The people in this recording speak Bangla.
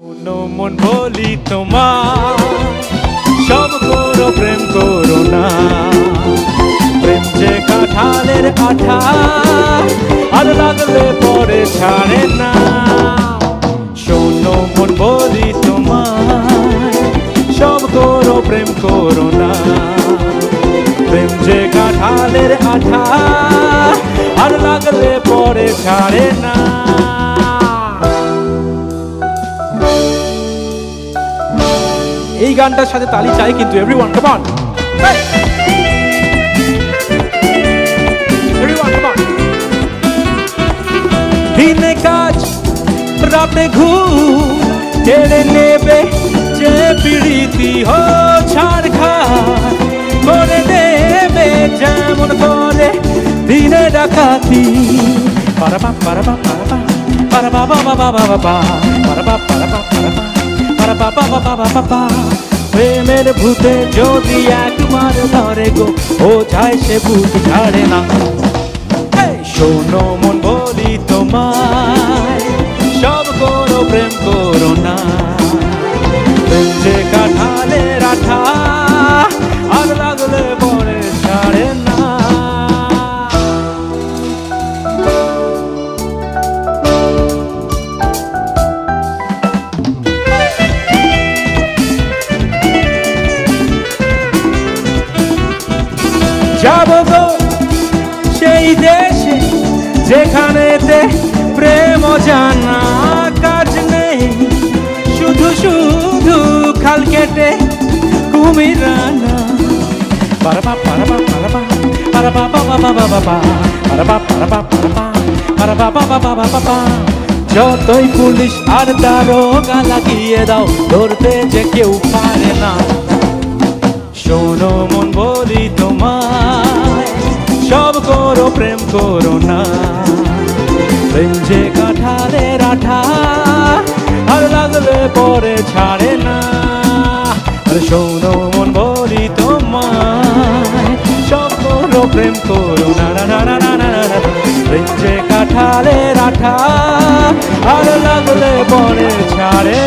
মন বলি তোমার সব করো প্রেম করো না, প্রেম যে কাঁঠালের আঠা আর লাগলে পরে ছাড়ে না। শোনো মন বলি তোমার সব করো প্রেম করো না, প্রেম যে কাঁঠালের আঠা আর লাগলে পরে ছাড়ে না। এই গানটার সাথে তালি চাই কিন্তু everyone come on, everyone come on. দিনে কাজ রাতে ঘুম কেড়ে নেবে যে পিড়িতি হো ছাড়খাড় করে দেবে যেমন করে দিনে ডাকাতি। পারাবা পারাবা পারাবা পারাবা বাবা বাবা বাবা পারাবা পারাবা পারাবা। প্রেমের ভূতে যদি একবার ধরে গো ও যায় সে ভূত ছাড়ে না। শোনো মন বলি তোমায় সব করো প্রেম করো না, প্রেম যে কাঁঠালের আঠা আর লাগলে পরে ছাড়ে না। যাবো গো সেই দেশে যেখানেতে প্রেম জানা কাজ নেই, শুধু শুধু খাল কেটে কুমির রানা। পারাবা পারাবা পারাবা পারাবা বাবা বাবা বাবা পারাবা পারাবা পারাবা পারাবা বাবা বাবা বাবা। যতই পুলিশ আর দারোগা লাগিয়ে দাও ধরতে যে কেউ পারে না। শোনো মন বলি তোমায় সব করো প্রেম করো না, প্রেম যে কাঁঠালের আঠা আর লাগলে পরে ছাড়ে না। শোনো মন বলি তোমায় সব করো প্রেম করো না, প্রেম যে কাঁঠালের আঠা আর লাগলে পরে ছাড়ে